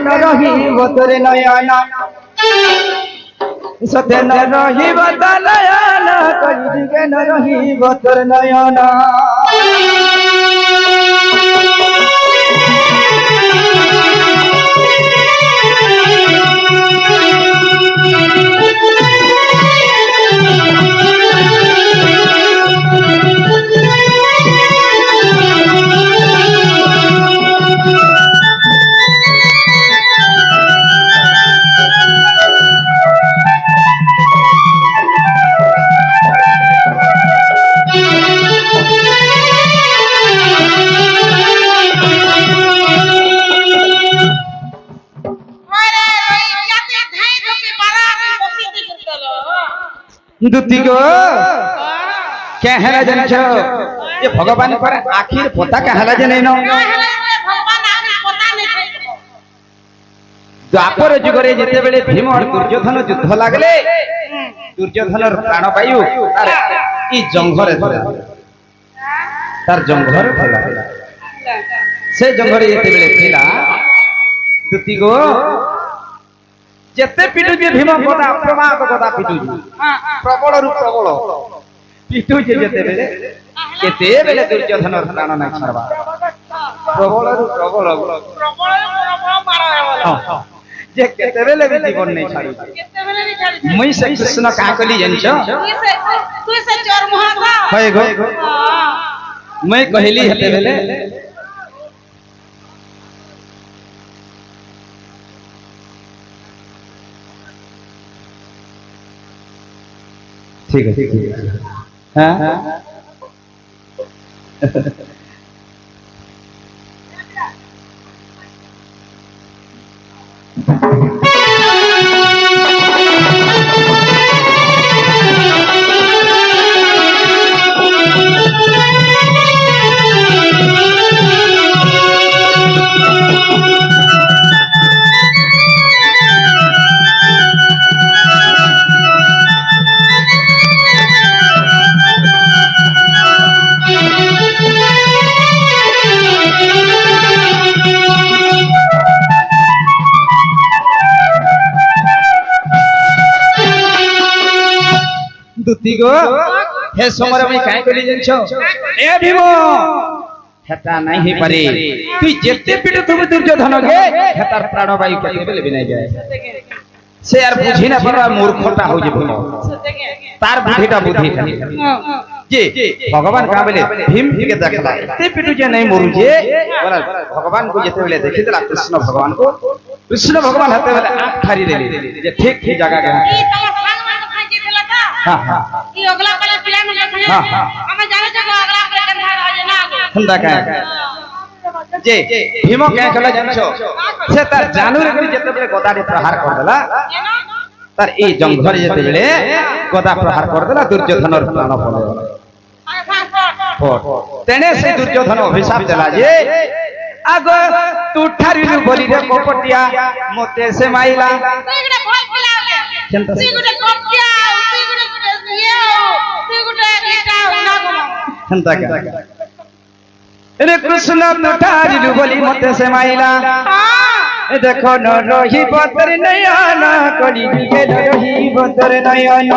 न रहिब तोर नयन सते न रहिब नयन कली जुगे न रहिब तोर नयन दुती गो क्या है जानछो ये भगवान पर आखिर पता क्या है जे नैनो द्वापर जुगरे जेते बेले भीम और दुर्योधन युद्ध लागले दुर्योधन प्राण वायु अरे ई जंघरे तार जंघरे थला से जंघरे जेते बेले थिला दुती गो जेते पिटु जे भीम गदा प्रमाद गदा पिटु प्रबल रु प्रबल पिटु जे जेते बेले केते बेले दुर्योधन प्राण ना छाड़बा प्रबल रु प्रबल मारा जे केते बेले भी जीवन नहीं छाड़ी केते बेले नहीं छाड़ी मुई से कृष्ण का कली जानछो तू से चोर मोहा होय गो मैं कहली हेते बेले ठीक है हाँ दुती गो हे समरे मैं काहे कली जानछो ए भीम हेता नहीं हे पारे तू जेते पिट तुम दुर्योधन के हेतार प्राण वायु केते बेले बिना जाए से यार बुझी ना पर मूर्खता हो जे भीम तार बुद्धिटा बुद्धि जे भगवान का बेले भीम के देखला ते पिटु जे नहीं मरु जे भगवान को जेते बेले देखि देला कृष्ण भगवान हेते बेले आंख फारी देली जे ठीक ठीक जगह के हां हां ई अगला वाला प्लान में देखले हमें जाने जगह अगला वाला कंधा आ जे ना हंदा का जे भीम के कला जानछो से तार जानूर के जेते बेले गदा रे प्रहार कर देला तार ए जंघर जेते बेले गदा प्रहार कर देला दुर्योधन और प्राण पले तेने से दुर्योधन अभिशाप देला जे आग तू ठारिलु बोली रे कोपटिया मते से माइला तू भय पिला के तू गुटे कोपटिया रे कृष्ण तुठारिलु बोली मते से माइला देखो न रही बतर नयन कली जुगे न रही बतर नयन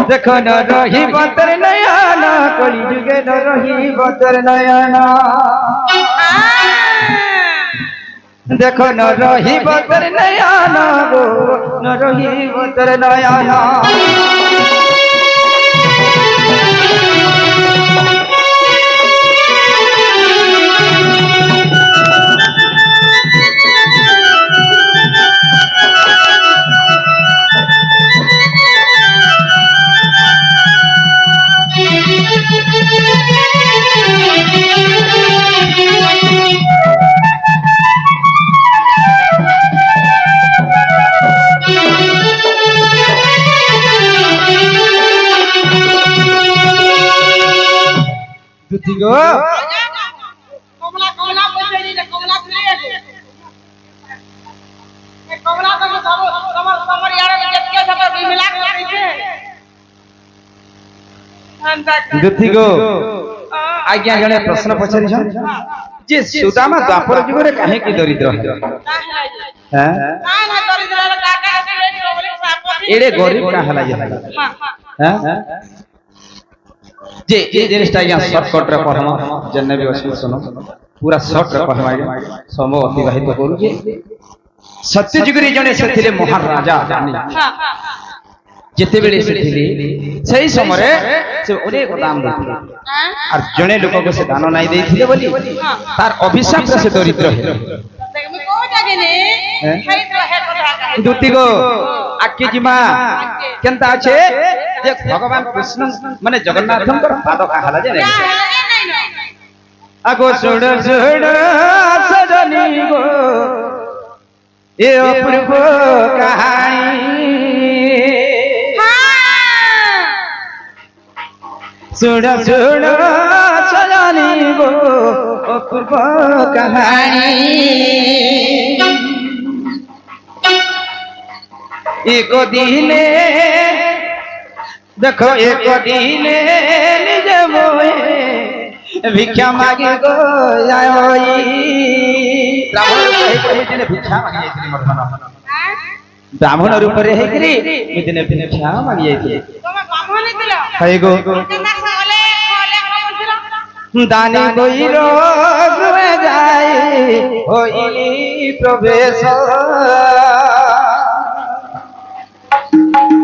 देखो न रही बतर नयन कली जुगे न रही बतर नयन देखो न रही बतर नयन गो न रही बतर नयन दुती गो कमला कमला बोलली रे कमला फिरे ए कमला तो समर यार जत के सब मिला के छे दुती गो आज्ञा जने प्रश्न पछरी छन যে সুদামা দ্বাপর যুগরে কাহিকি দরিদ্র হলো হ্যাঁ এড়ে গরিব কা হলা যে হ্যাঁ যে এই জিনিসটা আজ্ঞা শর্টকট রে কহমা জenne भी অসুবিধা শোনো पूरा शॉर्ट रे कहमा आज्ञा समय अतिबाहित करू जे सत्य जुगरे जने से थिले महाराजा जानी जेते बेले से थिले सही समय से अनेक दान देथिले और जने लोक को से दान नाही देथिले बोली तार अभिशाप से दरिद्र है दुती गो आके जिमा केनता আছে যে ভগবান কৃষ্ণ মানে জগন্নাথଙ୍କର পাদ কাহালা যে নাই আগো ছোড় ছোড় সজনী গো এ অপূর্ব কাহিনী ছোড় ছোড় সজনী গো অপূর্ব কাহিনী एक दिने देखो एक दिने निज मोए भिक्षा मागे गो आयोई ब्राह्मण रूप हे दिने भिक्षा मागे जाइथिले मर्धन ब्राह्मण रूप रे हे करी दिने भिक्षा मागे जाइथिले तमे ब्राह्मण दिलो हे गो दानी गइरो गुए जाय होई प्रवेश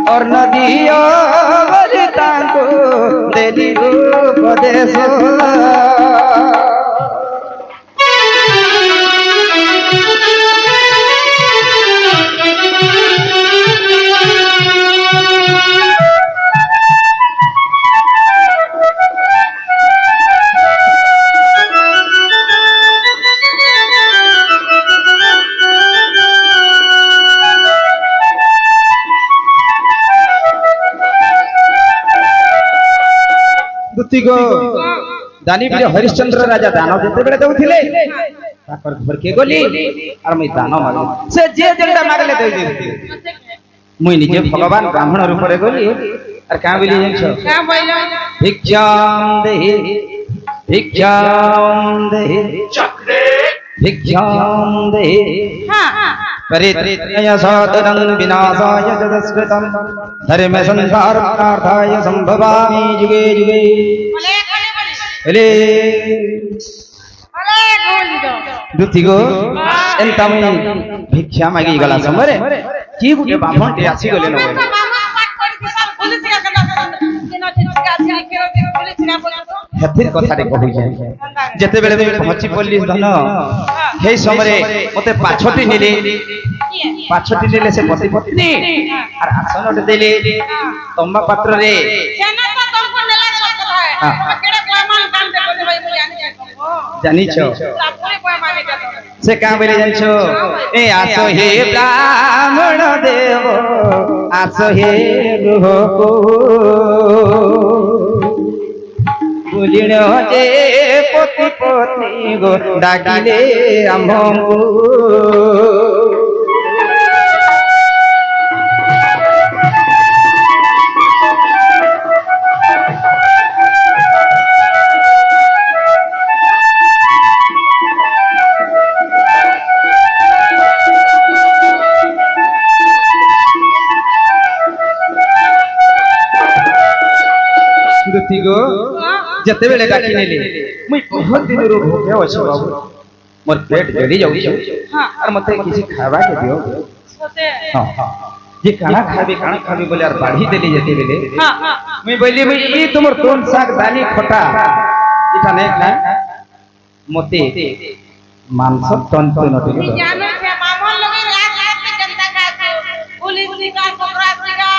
और नदियों बजता को देली उपदेश दानी भी हरिश्चंद्र राजा दान देते बेले दउथिले ताकर घर के गली और मैं दान मागले से जे जेटा मागले दे दे मुई निजे भगवान ब्राह्मण रूप रे गली और का बोली जानछो का बोलो भिक्षाम देहि चक्रे भिक्षाम देहि हां परित्रय साधनं विनाशाय जगत्कृतं धर्म संसार प्रार्थाय संभवामि जुगे जुगे ले दुती गो एंता मैं भिक्षा मागी गला समय की गुटे ब्राह्मण टे आसी गले न हेथिर कथा रे कहू जाय जते बेले भची पल्ली धन हे समय मते पाछटी नेले से पति पत्नी और आसन देले तम्बा पात्र रे जानी छो से का बोले जानछो ए आसो हे ब्राह्मण देव आसो हे गृह को बुलिण जे पति पत्नी गो डाकिले आम्भंगु जते बेले डाकी नेले मुई बहुत दिन रो भूखे अछि बाबू मोर पेट जड़ी जाउ और मते किछि खावा के दियो हां हां जे काना खाबे बोले यार बाढ़ी देली जते बेले हां मुई बोली मुई ई तुमर कोन साग दाली खटा इटा नै खा मते मांस तंतु नटे जानो छे मामन लगे रात रात के जनता का पुलिस का कोकरा का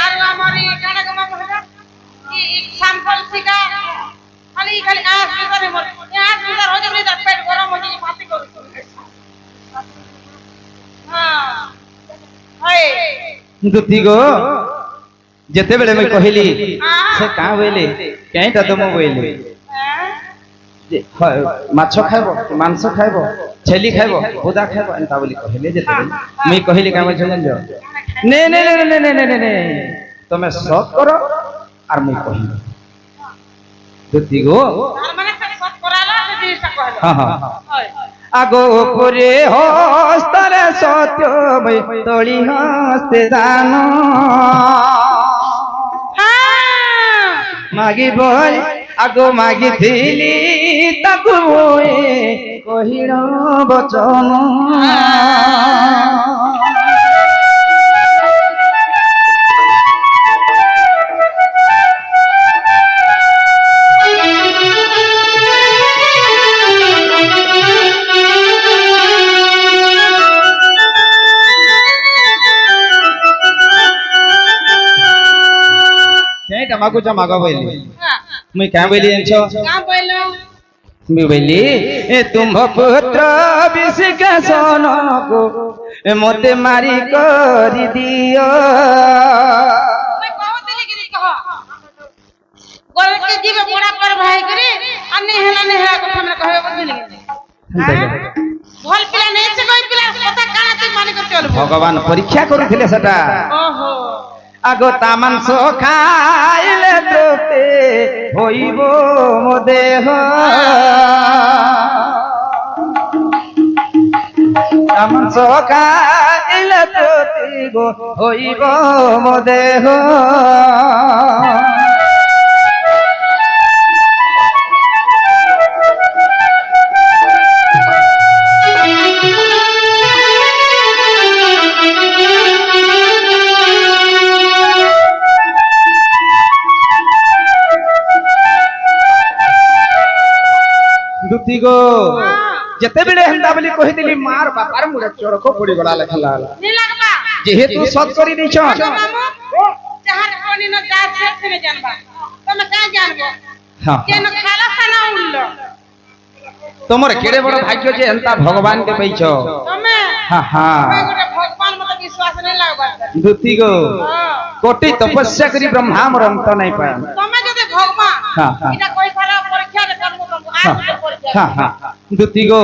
और हमारी काना का महजा सैंपल सिका खाली खाली आस भीतर मोर आस भीतर हो जबरी त पेट गरम हो जी माटी करू हां हाय दुती गो जते बेले मैं कहली से का बोले कहीं त तुम बोले जे माछ खाइबो मांस खाइबो छेली खाइबो खुदा खाइबो एंता बोली कहले जते मैं कहली का मछ जान जो ने ने ने ने ने ने ने तमे सब करो और मैं कहली दुती गो तार माने सत कराला जे हाँ हाँ আগো পরে হস্তরে সত্য তলি হস্তে দান মাগি বই আগো মাগিଥିଲି তাকু কহিল বচন मागो जा मागा बोली मैं क्या बोली जानछो का बोलो मैं बोली ए तुम पुत्र विषिका सोनो को मते मारी करी दियो मैं कहतली कि कह गोल के जीवे बड़ा पर भाई करे अन्य हेला को हमरा कहबे बुझली भल पिला नै से कोई पिला कथा काना तू माने कर चलबो भगवान परीक्षा करूथिले सेटा ओहो আগো তামাংস খাইলে তোতে হইব মো দেহ তামাংস খাইলে তোতে হইব মো দেহ दुती गो जते बेले हंदा बोली कहिदिली मार बापार मुरे चरको पड़ी गला लेखला नी लागबा जेहेतु सत करी दैछ मामू जहार कोनी न जा से ने जानबा तमे का जानबो हां के न खाला खाना उल्लो तोमर केड़े बड़ भाग्य जे हंता भगवान के पैछ तमे हां हां मैं गोटे भगवान मत विश्वास नै लागबा दुती गो हां कोटि तपस्या करी ब्रह्मा मोर अंत नै पाए तमे जदे भगवान हां हां इना कोई सारा परीक्षा दे करबो तुमको आज से परीक्षा हां हां दुती गो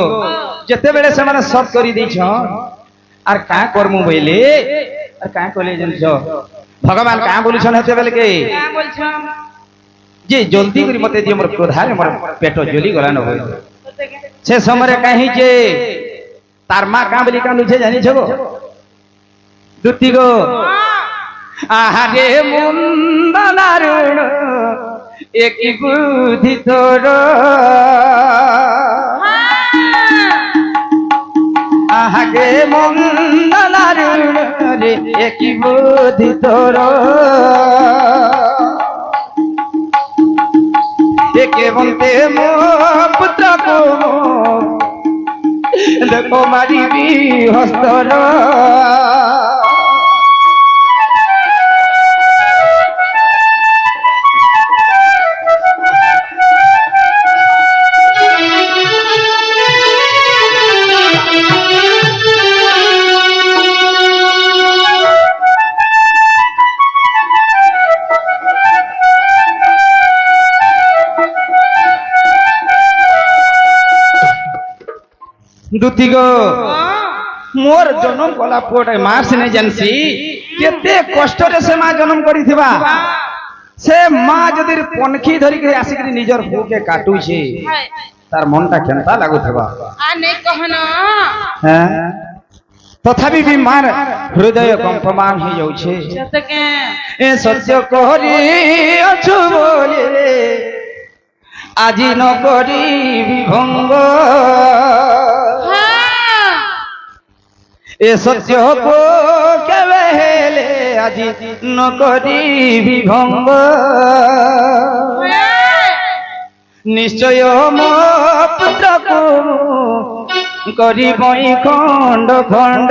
जते बेले से माने सत करी दैछ आर का करमु बोले आर का कोले जन भगवान का बोलु छन हते बेले के का बोल छ जे जल्दी करी मते दियो मोर क्रोधारे मोर पेट जली गला न होय से समय कहीं जे तार माँ का बोली कांदु छे जानी छगो दुती गो आहारे मुंदनारुण एक बुद्धि तोर आहागे मुंदनारुण रे एक बुद्धि तोर एके बनते मो पुत्र को देखो मारी भी हस्तर दुती गो मोर जन्म कला पोटे मार से नहीं जानसी केते कष्ट रे से मां जन्म करिथिबा से मां जदि पनखी धरि के आसी के निजर हो के काटू छे तार मनटा केनता लागुथिबा आ नै कहना हैं तथापि भी मार हृदय कंपमान हो जाउ छे जतके ए सत्य करी अछु बोले আজি न करी विभंग ए सत्य को केवे हेले আজি न करी विभंग निश्चय मो पुत्र को करी बई खंड खंड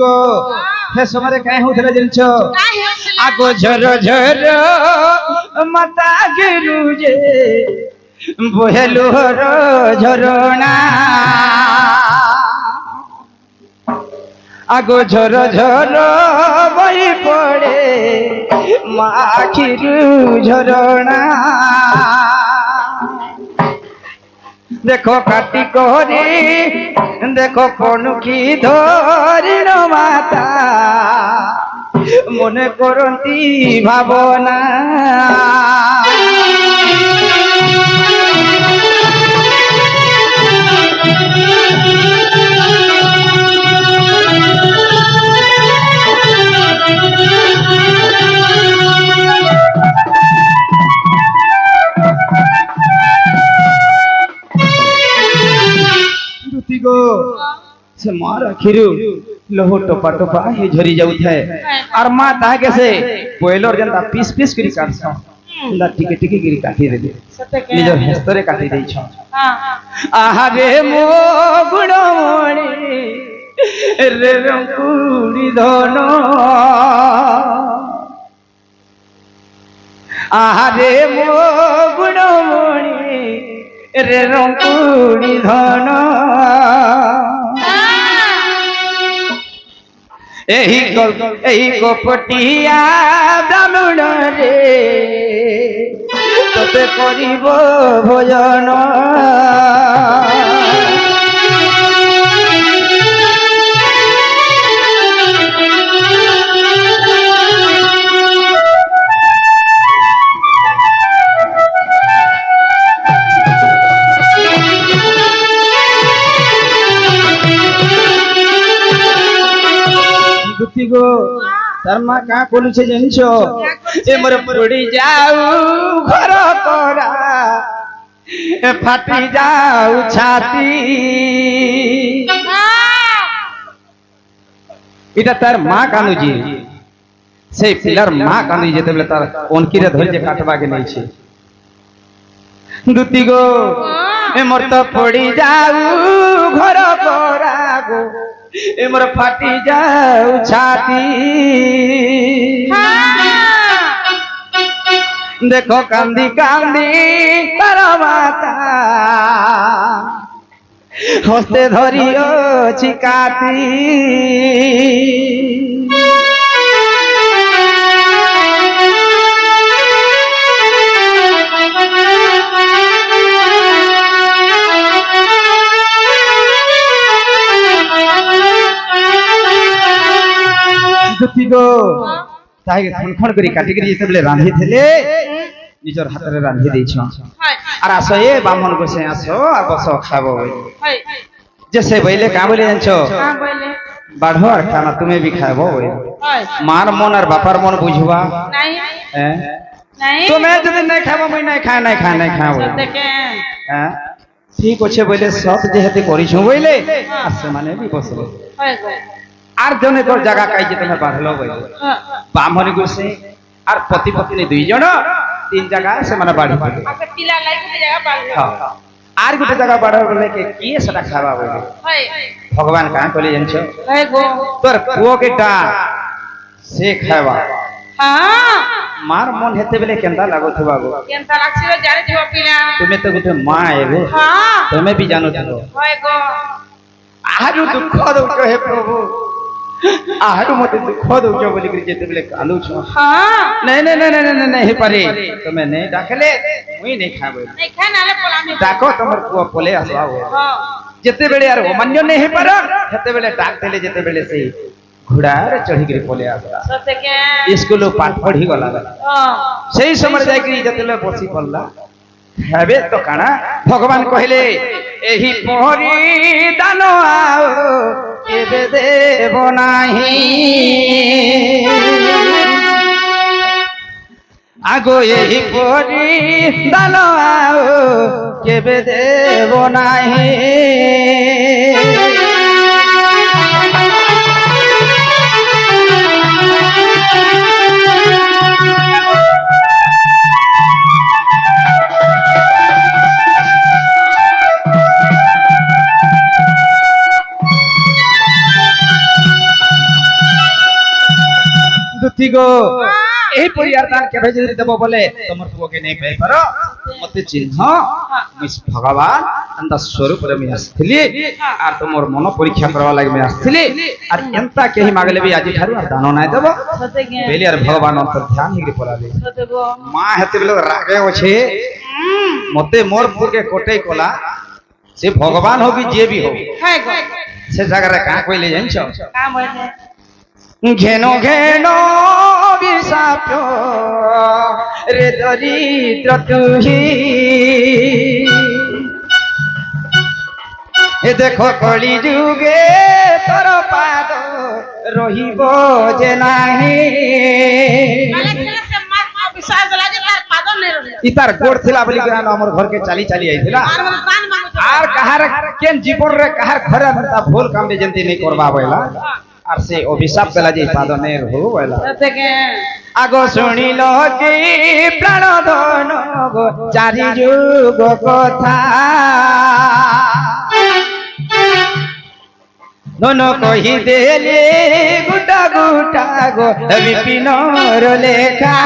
गो हे समय काय होथले जिनछो आगो झर झर मता गिरुजे बोहेलुहर झरणा আগো ঝর ঝর বই পড়ে মাখিরু ঝরনা দেখো কাটি করে দেখো পনুকি ধরিল মাতা মনে করন্তি ভাবনা गो से मार आखिरु लोह टोपा टोपा ही झरी जाउथाय और मां ताके से बोइलर जनता पीस पीस करी काटछ ला टिके टिके गिरी काटी दे निजर हस्तरे काटी देई छ आहारे मो गुणमणि रे रंकुड़ी धनो आहारे मो गुणमणि रे रंकुड़ी धन एही कपटिया ब्राह्मण रे तोते करिब भोजन गो शर्मा का बोलू छे जनिछो ए मोर पड़ी जाऊ घर तोरा ए फाटी जाऊ छाती इटा तार मां कानू जी से पिलर मां कानू जेते बेले तार ओनकी रे धरि जे काटबा के नै छे दुती गो ए मोर तो पड़ी जाऊ घर तोरा गो ए मोर फाटी जाऊ छाती देखो कांदी कांदी तार माता हस्ते धरियो छिकाती गो ताके खनखन करी काटी करी जेते बेले रांधी थेले निजर हाथ रे रांधी देई छ आर आसो ए बामन गोसे आसो आ बसो खाबो जैसे पहले का बोले जानछो हां बोले बाढ़र खाना तुम्हें भी खाबो मार मन और बापार मन बुझवा नहीं हैं नहीं तुम्हें जदि नहीं खाबो मैं नहीं खाबो देखे हैं ठीक अच्छे बोले सत जेहेते करी छु बोले आसे माने भी बसलो होय गो आर जने तोर जगह काई जे तमे बाढ़लो बोले बामन गोसे आर पति पत्नी दुई जण तीन जगह से माने बाढ़ी पड़े आपके टिला लाई के जगह बाढ़ हां आर गोटे जगह बाढ़ बोले के किए सदा खाबा बोले होय भगवान का कहले जानछो होय गो तोर पुओ के टा से खाबा हां मार मन हेते बेले केंदा लागोथबा गो केनता लागछिलो जाने जीव पिला तुमे तो गोटे मां एगो हां तुमे भी जानो थो होय गो आरु दुख दो हे प्रभु आरु मते दुख दो बोली कर जेते बेले कालू छ हां नहीं नहीं नहीं नहीं नहीं पारे तुमे नहीं डाकले मुई नहीं खाबो नहीं खा नाले पोला में डाको तमर पुओ पोले आसवा हो हां जेते बेले यार अमान्य नहीं पार हेते बेले डाक देले जेते बेले से घोड़ा रे चढ़ी कर पोले आसला सते के स्कूल पाठ पढ़ी गला हां सही समय जाय कि जेते बेले बसी पड़ला हेबे तो काना भगवान कहले एही पहरी दान आओ केबे देव नाही आगो एही पहरी दान आओ केबे देव नाही गो এই পরিবার দান কেবে যদি দেব বলে তোমার পুকে নেই পাই পারো মতে চিহ্ন মিস ভগবান अंदा स्वरूप रे मैं आस्थली আর তোমার মন পরীক্ষা করবা লাগি मैं आस्थली আর এন্তা কেহি মাগলে বি আজি ঠারু আর দান নাই দেব বেলি আর ভগবান অন্তর ধ্যান হিগি পড়ালে মা হেতে বলে রাগে আছে মতে মোর পুকে কোটে কোলা সে ভগবান হোক যে বি হোক হ্যাঁ গো সে জায়গায় কা কইলে জানছ কা বলে ঘেনো ঘেনো বিশাপ রে দরিদ্র তুহি এ দেখো কলি যুগে তোর পাদ রহিব যে নাহি মানে খেলে সে মার বিশ্বাস লাগে তার পাদন নেই রহে ইতার গোড় থিলা বলি কেন আমার ঘরকে চালি চালি আইছিলা আর মানে দান মাগুছ আর কাহার কেন জীবন রে কাহার ঘরে তা ভুল কাম রে যেমতি নেই করবা বইলা আর সে অভিশাপ পেলা যে পাদনের হো বইলা থেকে আগো শুনিল কি প্রাণ ধন গো চারি যুগ কথা নন কহি দেলে গুটা গুটা গো বিপিনর লেখা